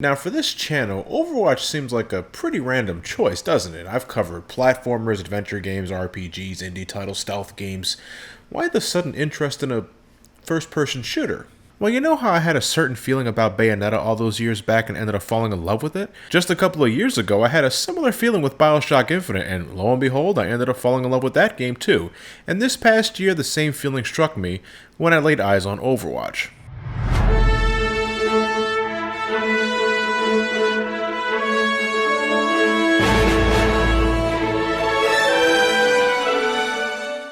Now for this channel, Overwatch seems like a pretty random choice, doesn't it? I've covered platformers, adventure games, RPGs, indie titles, stealth games. Why the sudden interest in a first-person shooter? Well, you know how I had a certain feeling about Bayonetta all those years back and ended up falling in love with it? Just a couple of years ago, I had a similar feeling with Bioshock Infinite, and lo and behold, I ended up falling in love with that game too. And this past year, the same feeling struck me when I laid eyes on Overwatch.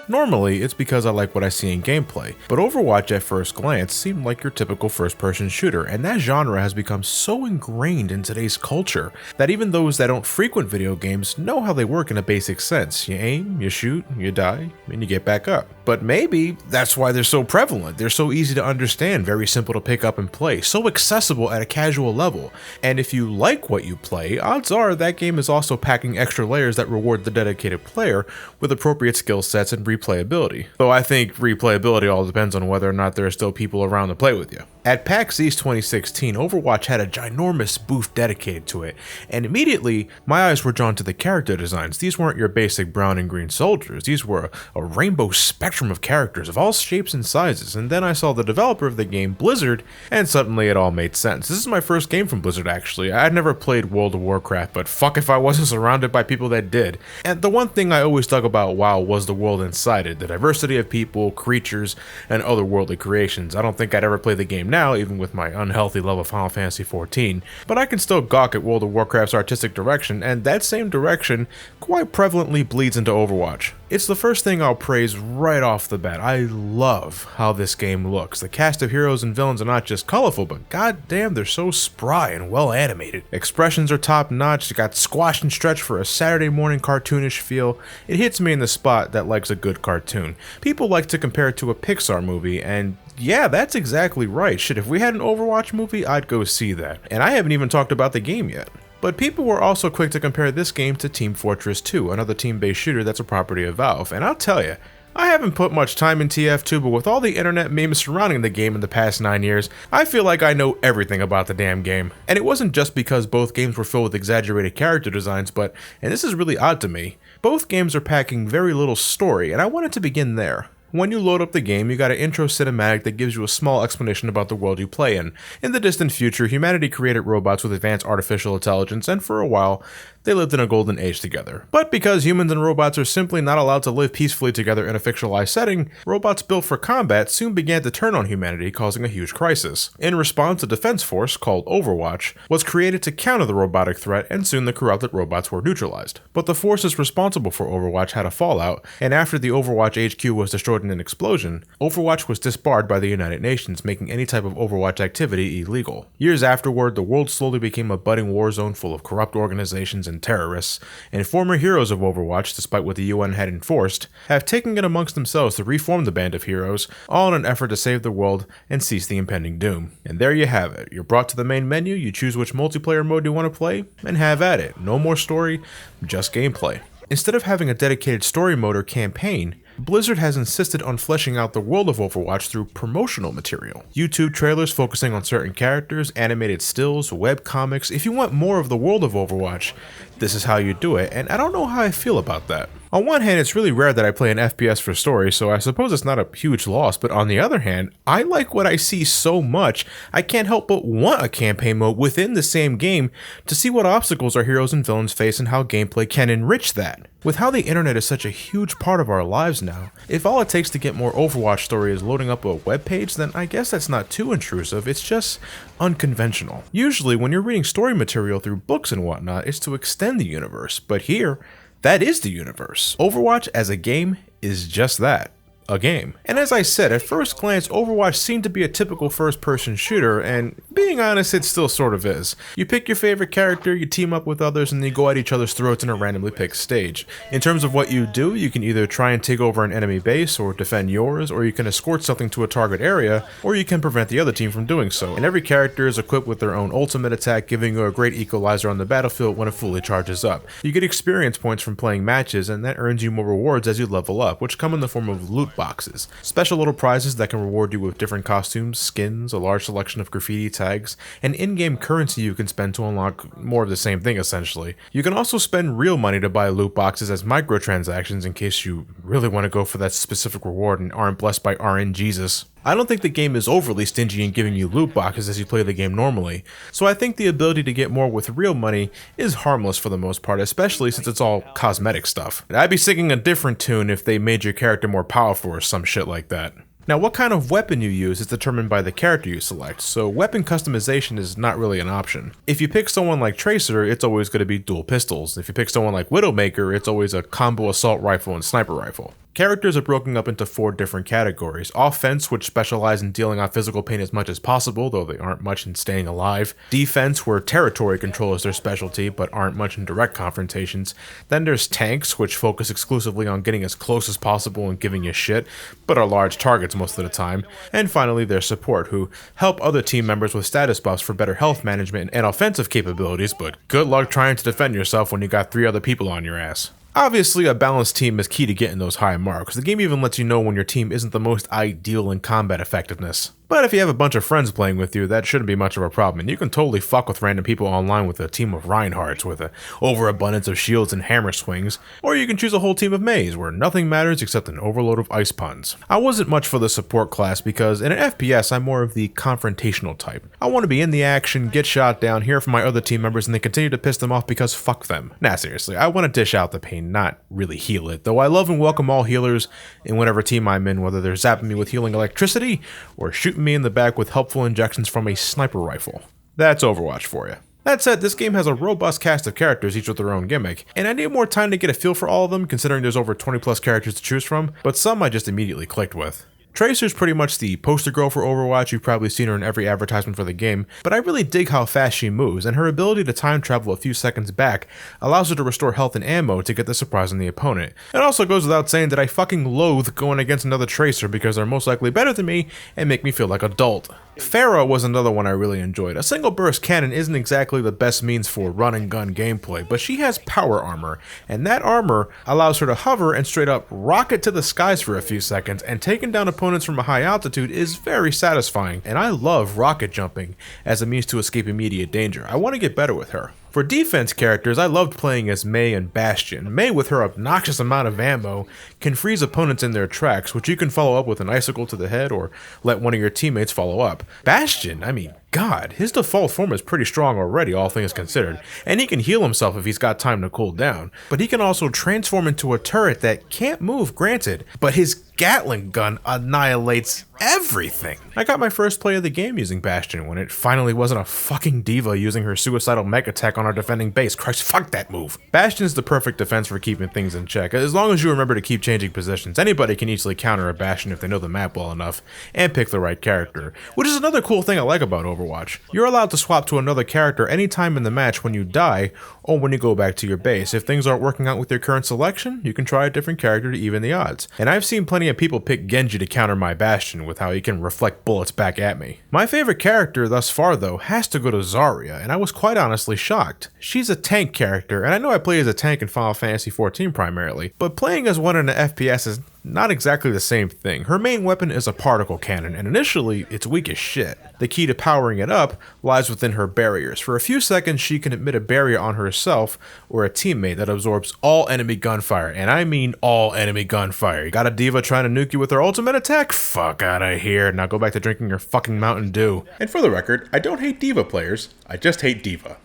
Normally, it's because I like what I see in gameplay, but Overwatch at first glance seemed like your typical first-person shooter, and that genre has become so ingrained in today's culture that even those that don't frequent video games know how they work in a basic sense. You aim, you shoot, you die, and you get back up. But maybe that's why they're so prevalent. They're so easy to understand, very simple to pick up and play, so accessible at a casual level. And if you like what you play, odds are that game is also packing extra layers that reward the dedicated player with appropriate skill sets and replayability. Though I think replayability all depends on whether or not there are still people around to play with you. At PAX East 2016, Overwatch had a ginormous booth dedicated to it, and immediately my eyes were drawn to the character designs. These weren't your basic brown and green soldiers, these were a rainbow spectrum of characters of all shapes and sizes, and then I saw the developer of the game, Blizzard, and suddenly it all made sense. This is my first game from Blizzard actually. I'd never played World of Warcraft, but fuck if I wasn't surrounded by people that did. And the one thing I always dug about WoW was the world inside it, the diversity of people, creatures, and otherworldly creations. I don't think I'd ever play the game now, even with my unhealthy love of Final Fantasy XIV, but I can still gawk at World of Warcraft's artistic direction, and that same direction quite prevalently bleeds into Overwatch. It's the first thing I'll praise right off the bat. I love how this game looks. The cast of heroes and villains are not just colorful, but goddamn, they're so spry and well animated. Expressions are top notch, got squash and stretch for a Saturday morning cartoonish feel. It hits me in the spot that likes a good cartoon. People like to compare it to a Pixar movie, and yeah, that's exactly right. Shit, if we had an Overwatch movie, I'd go see that. And I haven't even talked about the game yet. But people were also quick to compare this game to Team Fortress 2, another team-based shooter that's a property of Valve, and I'll tell you, I haven't put much time in TF2, but with all the internet memes surrounding the game in the past 9 years, I feel like I know everything about the damn game. And it wasn't just because both games were filled with exaggerated character designs, but, and this is really odd to me, both games are packing very little story, and I wanted to begin there. When you load up the game, you got an intro cinematic that gives you a small explanation about the world you play in. In the distant future, humanity created robots with advanced artificial intelligence, and for a while, they lived in a golden age together. But because humans and robots are simply not allowed to live peacefully together in a fictionalized setting, robots built for combat soon began to turn on humanity, causing a huge crisis. In response, a defense force, called Overwatch, was created to counter the robotic threat, and soon the corrupted robots were neutralized. But the forces responsible for Overwatch had a fallout, and after the Overwatch HQ was destroyed in an explosion, Overwatch was disbarred by the United Nations, making any type of Overwatch activity illegal. Years afterward, the world slowly became a budding war zone full of corrupt organizations and terrorists, and former heroes of Overwatch, despite what the UN had enforced, have taken it amongst themselves to reform the band of heroes, all in an effort to save the world and cease the impending doom. And there you have it. You're brought to the main menu, you choose which multiplayer mode you want to play, and have at it. No more story, just gameplay. Instead of having a dedicated story mode or campaign, Blizzard has insisted on fleshing out the world of Overwatch through promotional material. YouTube trailers focusing on certain characters, animated stills, webcomics. If you want more of the world of Overwatch, this is how you do it, and I don't know how I feel about that. On one hand, it's really rare that I play an FPS for story, so I suppose it's not a huge loss, but on the other hand, I like what I see so much, I can't help but want a campaign mode within the same game to see what obstacles our heroes and villains face and how gameplay can enrich that. With how the internet is such a huge part of our lives now, if all it takes to get more Overwatch story is loading up a web page, then I guess that's not too intrusive, it's just unconventional. Usually when you're reading story material through books and whatnot, it's to extend the universe, but here, that is the universe. Overwatch as a game is just that. A game. And as I said, at first glance, Overwatch seemed to be a typical first-person shooter, and being honest, it still sort of is. You pick your favorite character, you team up with others, and you go at each other's throats in a randomly picked stage. In terms of what you do, you can either try and take over an enemy base, or defend yours, or you can escort something to a target area, or you can prevent the other team from doing so. And every character is equipped with their own ultimate attack, giving you a great equalizer on the battlefield when it fully charges up. You get experience points from playing matches, and that earns you more rewards as you level up, which come in the form of loot boxes, special little prizes that can reward you with different costumes, skins, a large selection of graffiti tags, and in-game currency you can spend to unlock more of the same thing essentially. You can also spend real money to buy loot boxes as microtransactions in case you really want to go for that specific reward and aren't blessed by RNGesus. I don't think the game is overly stingy in giving you loot boxes as you play the game normally, so I think the ability to get more with real money is harmless for the most part, especially since it's all cosmetic stuff. I'd be singing a different tune if they made your character more powerful or some shit like that. Now, what kind of weapon you use is determined by the character you select, so weapon customization is not really an option. If you pick someone like Tracer, it's always going to be dual pistols. If you pick someone like Widowmaker, it's always a combo assault rifle and sniper rifle. Characters are broken up into 4 different categories. Offense, which specialize in dealing out physical pain as much as possible, though they aren't much in staying alive. Defense, where territory control is their specialty, but aren't much in direct confrontations. Then there's tanks, which focus exclusively on getting as close as possible and giving you shit, but are large targets most of the time. And finally, there's support, who help other team members with status buffs for better health management and offensive capabilities, but good luck trying to defend yourself when you got 3 other people on your ass. Obviously, a balanced team is key to getting those high marks. The game even lets you know when your team isn't the most ideal in combat effectiveness. But if you have a bunch of friends playing with you, that shouldn't be much of a problem, and you can totally fuck with random people online with a team of Reinhardts with an overabundance of shields and hammer swings, or you can choose a whole team of Meis where nothing matters except an overload of ice puns. I wasn't much for the support class because in an FPS I'm more of the confrontational type. I want to be in the action, get shot down, hear from my other team members, and then continue to piss them off because fuck them. Nah, seriously, I want to dish out the pain, not really heal it, though I love and welcome all healers in whatever team I'm in, whether they're zapping me with healing electricity or shooting me in the back with helpful injections from a sniper rifle. That's Overwatch for you. That said, this game has a robust cast of characters, each with their own gimmick, and I need more time to get a feel for all of them considering there's over 20 plus characters to choose from, but some I just immediately clicked with. Tracer's pretty much the poster girl for Overwatch. You've probably seen her in every advertisement for the game, but I really dig how fast she moves, and her ability to time travel a few seconds back allows her to restore health and ammo to get the surprise on the opponent. It also goes without saying that I fucking loathe going against another Tracer because they're most likely better than me and make me feel like adult. Pharah was another one I really enjoyed. A single burst cannon isn't exactly the best means for run and gun gameplay, but she has power armor, and that armor allows her to hover and straight up rocket to the skies for a few seconds, and taking down opponents from a high altitude is very satisfying, and I love rocket jumping as a means to escape immediate danger. I want to get better with her. For defense characters, I loved playing as Mei and Bastion. Mei, with her obnoxious amount of ammo, can freeze opponents in their tracks, which you can follow up with an icicle to the head or let one of your teammates follow up. Bastion, I mean, God, his default form is pretty strong already, all things considered, and he can heal himself if he's got time to cool down. But he can also transform into a turret that can't move, granted, but his Gatling gun annihilates everything. I got my first play of the game using Bastion when it finally wasn't a fucking diva using her suicidal mech attack on our defending base. Christ, fuck that move. Bastion's the perfect defense for keeping things in check. As long as you remember to keep changing positions, anybody can easily counter a Bastion if they know the map well enough and pick the right character, which is another cool thing I like about Overwatch. You're allowed to swap to another character anytime in the match when you die or when you go back to your base. If things aren't working out with your current selection, you can try a different character to even the odds. And I've seen plenty of people pick Genji to counter my Bastion with how he can reflect bullets back at me. My favorite character thus far though has to go to Zarya, and I was quite honestly shocked. She's a tank character, and I know I play as a tank in Final Fantasy XIV primarily, but playing as one in an FPS is not exactly the same thing. Her main weapon is a particle cannon, and initially, it's weak as shit. The key to powering it up lies within her barriers. For a few seconds, she can emit a barrier on herself or a teammate that absorbs all enemy gunfire, and I mean all enemy gunfire. You got a diva trying to nuke you with her ultimate attack? Fuck outta here. Now go back to drinking your fucking Mountain Dew. And for the record, I don't hate diva players, I just hate diva.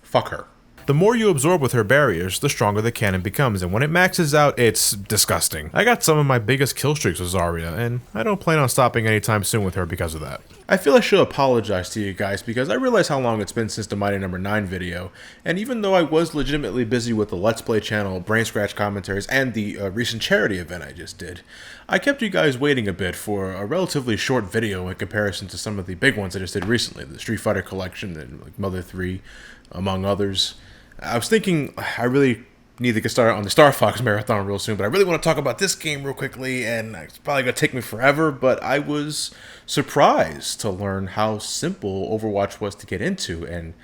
Fuck her. The more you absorb with her barriers, the stronger the cannon becomes, and when it maxes out, it's disgusting. I got some of my biggest kill streaks with Zarya, and I don't plan on stopping anytime soon with her because of that. I feel I should apologize to you guys because I realize how long it's been since the Mighty Number 9 video, and even though I was legitimately busy with the Let's Play channel, Brain Scratch commentaries, and the recent charity event I just did, I kept you guys waiting a bit for a relatively short video in comparison to some of the big ones I just did recently, the Street Fighter collection and like Mother 3, among others. I was thinking I really need to get started on the Star Fox marathon real soon, but I really want to talk about this game real quickly, and it's probably going to take me forever, but I was surprised to learn how simple Overwatch was to get into, and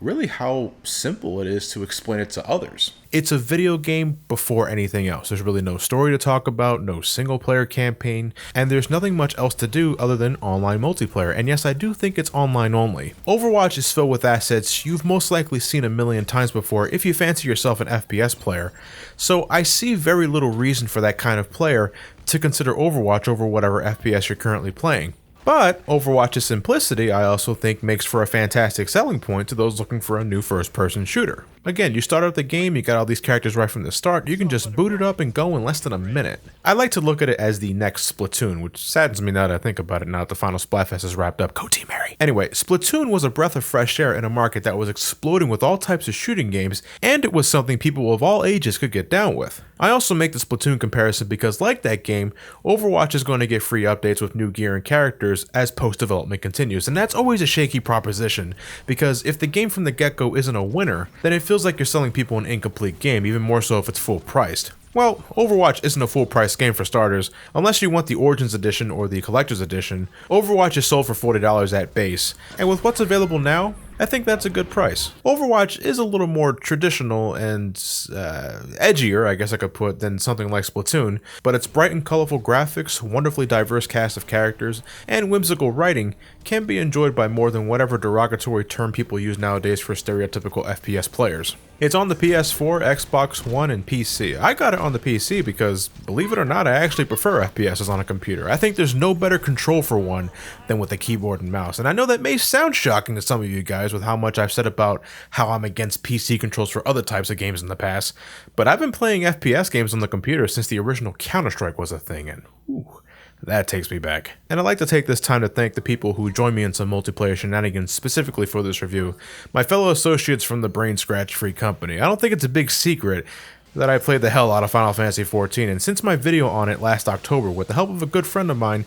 really how simple it is to explain it to others. It's a video game before anything else. There's really no story to talk about, no single player campaign, and there's nothing much else to do other than online multiplayer. And yes, I do think it's online only. Overwatch is filled with assets you've most likely seen a million times before if you fancy yourself an FPS player. So I see very little reason for that kind of player to consider Overwatch over whatever FPS you're currently playing. But Overwatch's simplicity, I also think, makes for a fantastic selling point to those looking for a new first-person shooter. Again, you start out the game, you got all these characters right from the start, you can just boot it up and go in less than a minute. I like to look at it as the next Splatoon, which saddens me now that I think about it now that the final Splatfest is wrapped up. Go Team Mary! Anyway, Splatoon was a breath of fresh air in a market that was exploding with all types of shooting games, and it was something people of all ages could get down with. I also make the Splatoon comparison because, like that game, Overwatch is going to get free updates with new gear and characters as post-development continues, and that's always a shaky proposition, because if the game from the get-go isn't a winner, then it feels like you're selling people an incomplete game, even more so if it's full-priced. Well, Overwatch isn't a full-price game for starters. Unless you want the Origins Edition or the Collector's Edition, Overwatch is sold for $40 at base, and with what's available now, I think that's a good price. Overwatch is a little more traditional and edgier, I guess I could put, than something like Splatoon, but its bright and colorful graphics, wonderfully diverse cast of characters, and whimsical writing can be enjoyed by more than whatever derogatory term people use nowadays for stereotypical FPS players. It's on the PS4, Xbox One, and PC. I got it on the PC because, believe it or not, I actually prefer FPSs on a computer. I think there's no better control for one than with a keyboard and mouse. And I know that may sound shocking to some of you guys with how much I've said about how I'm against PC controls for other types of games in the past, but I've been playing FPS games on the computer since the original Counter-Strike was a thing, and ooh, that takes me back. And I'd like to take this time to thank the people who joined me in some multiplayer shenanigans specifically for this review. My fellow associates from the Brain Scratch Free Company. I don't think it's a big secret that I played the hell out of Final Fantasy XIV, and since my video on it last October, with the help of a good friend of mine,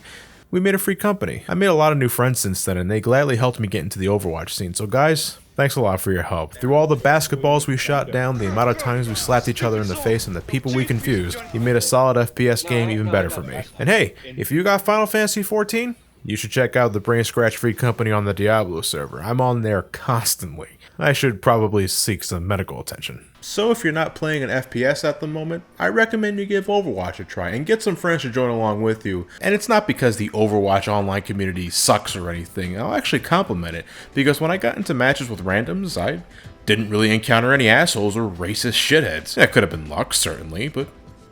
we made a free company. I made a lot of new friends since then, and they gladly helped me get into the Overwatch scene. So guys, thanks a lot for your help. Through all the basketballs we shot down, the amount of times we slapped each other in the face, and the people we confused, you made a solid FPS game even better for me. And hey, if you got Final Fantasy XIV, you should check out the Brain Scratch Free Company on the Diablo server. I'm on there constantly. I should probably seek some medical attention. So if you're not playing an FPS at the moment, I recommend you give Overwatch a try and get some friends to join along with you. And it's not because the Overwatch online community sucks or anything. I'll actually compliment it, because when I got into matches with randoms, I didn't really encounter any assholes or racist shitheads. That could have been luck, certainly, but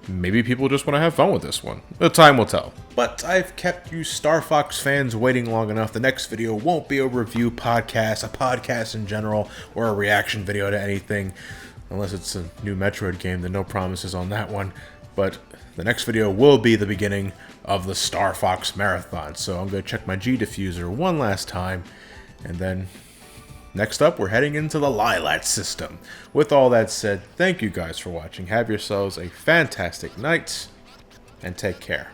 maybe people just want to have fun with this one. The time will tell. But I've kept you Star Fox fans waiting long enough. The next video won't be a review podcast, a podcast in general, or a reaction video to anything. Unless it's a new Metroid game, then no promises on that one. But the next video will be the beginning of the Star Fox Marathon. So I'm going to check my G diffuser one last time. And then next up, we're heading into the Lylat system. With all that said, thank you guys for watching. Have yourselves a fantastic night, and take care.